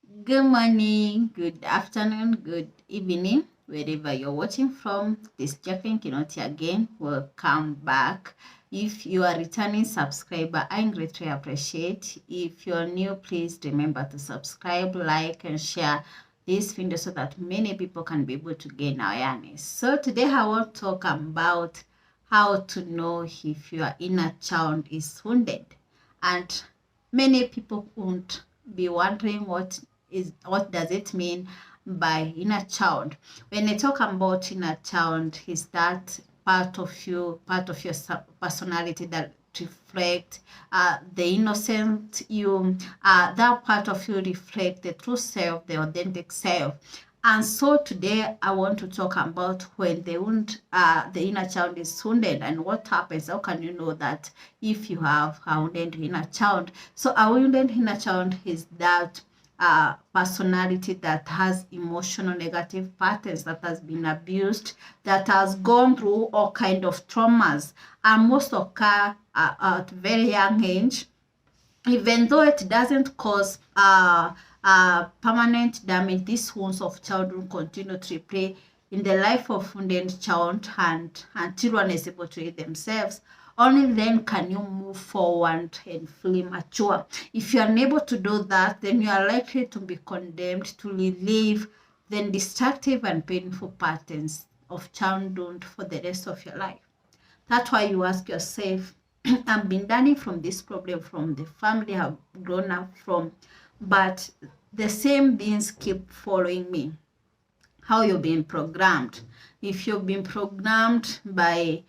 Good morning, good afternoon, good evening, wherever you're watching from. This is Jacqueline Kinoti again. Welcome back. If you are returning subscriber, I greatly appreciate. If you're new, please remember to subscribe, like, and share this video so that many people can be able to gain awareness. So today I want to talk about how to know if your inner child is wounded. And many people won't be wondering what does it mean by inner child. When I talk about inner child, is that part of your personality that reflect the innocent you, that part of you reflect the true self, the authentic self. And so today I want to talk about when the inner child is wounded and what happens. How can you know that if you have a wounded inner child? So a wounded inner child is that personality that has emotional negative patterns, that has been abused, that has gone through all kind of traumas, and most occur at very young age, even though it doesn't cause permanent damage. These wounds of childhood continue to replay in the life of wounded child and until one is able to heal themselves. Only then can you move forward and fully mature. If you are unable to do that, then you are likely to be condemned to relive the destructive and painful patterns of childhood for the rest of your life. That's why you ask yourself, I've been learning from this problem from the family I've grown up from, but the same things keep following me. How you've been programmed. If you've been programmed by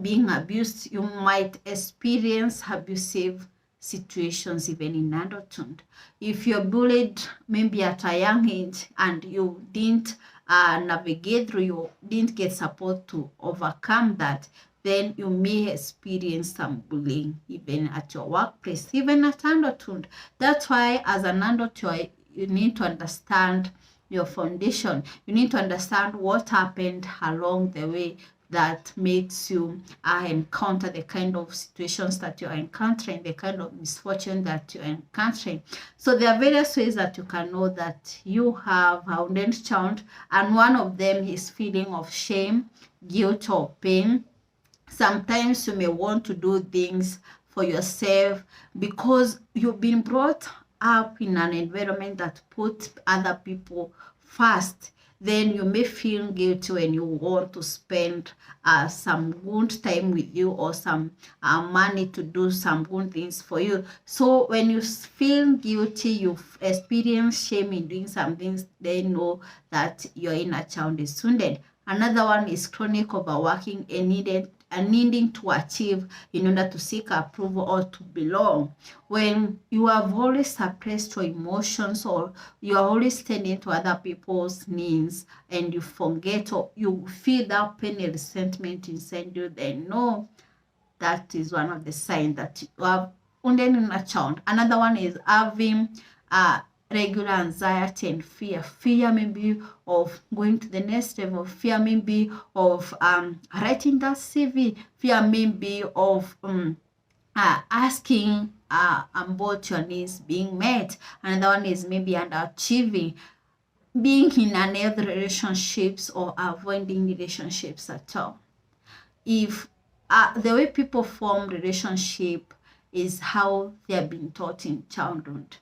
being abused, you might experience abusive situations even in adulthood. If you're bullied maybe at a young age and you didn't navigate through, you didn't get support to overcome that, then you may experience some bullying even at your workplace, even at adulthood. That's why as an adult, you need to understand your foundation. You need to understand what happened along the way that makes you encounter the kind of situations that you're encountering, the kind of misfortune that you're encountering. So there are various ways that you can know that you have a wounded child, and one of them is feeling of shame, guilt, or pain. Sometimes you may want to do things for yourself because you've been brought up in an environment that puts other people first. Then you may feel guilty when you want to spend some good time with you or some money to do some good things for you. So when you feel guilty, you experience shame in doing some things, they know that your inner child is wounded. Another one is chronic overworking and needing to achieve in order to seek approval or to belong. When you have always suppressed your emotions or you are always tending to other people's needs and you forget or you feel that pain and resentment inside you, then no, that is one of the signs that you have wounded inner child. Another one is having regular anxiety and fear maybe of going to the next level, fear maybe of writing that CV, fear maybe of asking about your needs being met. Another one is maybe underachieving, being in unhealthy relationships or avoiding relationships at all. If the way people form relationship is how they have been taught in childhood,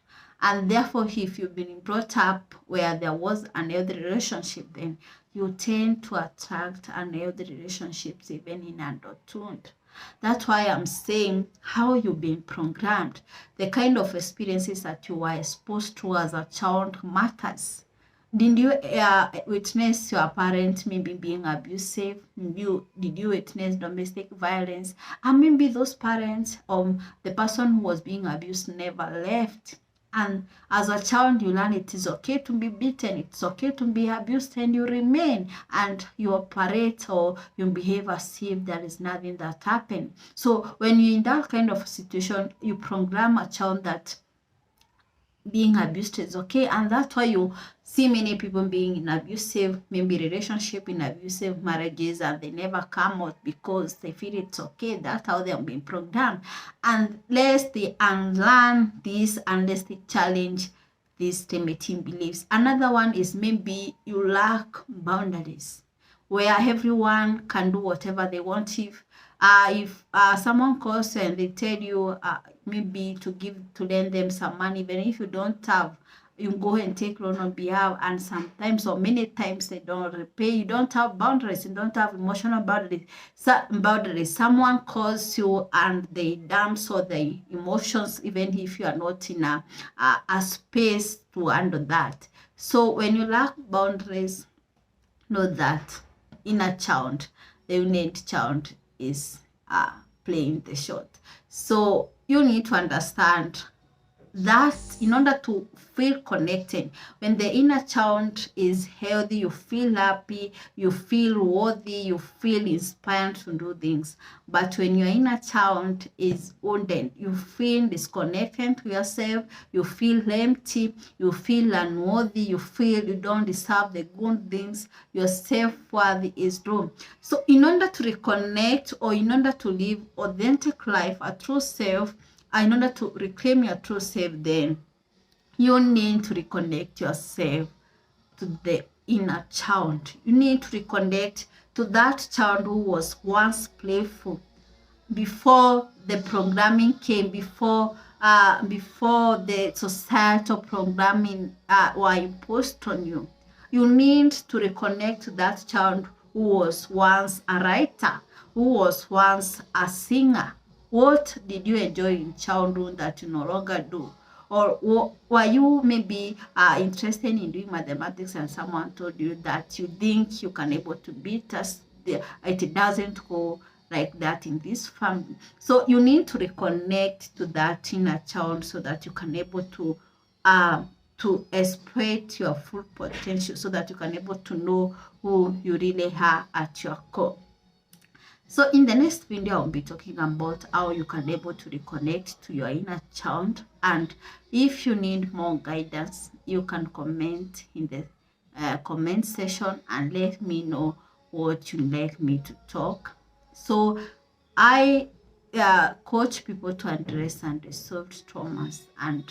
and therefore if you've been brought up where there was an healthy relationship, then you tend to attract unhealthy relationships even in adulthood. That's why I'm saying how you've been programmed, the kind of experiences that you were exposed to as a child matters. Did you witness your parent maybe being abusive? Did you witness domestic violence? And maybe those parents, the person who was being abused never left. And as a child, you learn it is okay to be beaten, it's okay to be abused, and you remain and you operate or you behave as if there is nothing that happened. So when you're in that kind of situation, you program a child that being abused is okay, and that's why you see many people being in abusive maybe relationship, in abusive marriages, and they never come out because they feel it's okay. That's how they're being programmed. Unless they unlearn this, unless they challenge these limiting beliefs. Another one is maybe you lack boundaries, where everyone can do whatever they want. If someone calls and they tell you maybe to lend them some money, even if you don't have, you go and take loan on behalf, and sometimes or many times they don't repay. You don't have boundaries, you don't have emotional boundaries. Someone calls you and they dump all the emotions, even if you are not in a space to handle that. So when you lack boundaries, know that inner child, the innate child, is playing the shot. So you need to understand that in order to feel connected, when the inner child is healthy, you feel happy, you feel worthy, you feel inspired to do things. But when your inner child is wounded, you feel disconnected to yourself, you feel empty, you feel unworthy, you feel you don't deserve the good things, your self-worth is low. So in order to reconnect, or in order to live authentic life, a true self, in order to reclaim your true self, then you need to reconnect yourself to the inner child. You need to reconnect to that child who was once playful, before the programming came, before the societal programming were imposed on you. You need to reconnect to that child who was once a writer, who was once a singer. What did you enjoy in childhood that you no longer do? Or were you maybe interested in doing mathematics and someone told you that you think you can able to beat us? It doesn't go like that in this family. So you need to reconnect to that inner child so that you can able to exploit your full potential, so that you can able to know who you really are at your core. So in the next video, I'll be talking about how you can able to reconnect to your inner child. And if you need more guidance, you can comment in the comment section and let me know what you'd like me to talk. So I coach people to address unresolved traumas and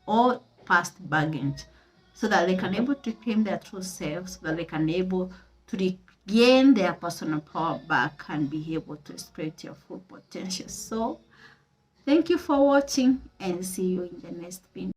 all past baggage, so that they can able to claim their true selves, so that they can able to regain their personal power back and be able to exploit your full potential. So thank you for watching, and see you in the next video.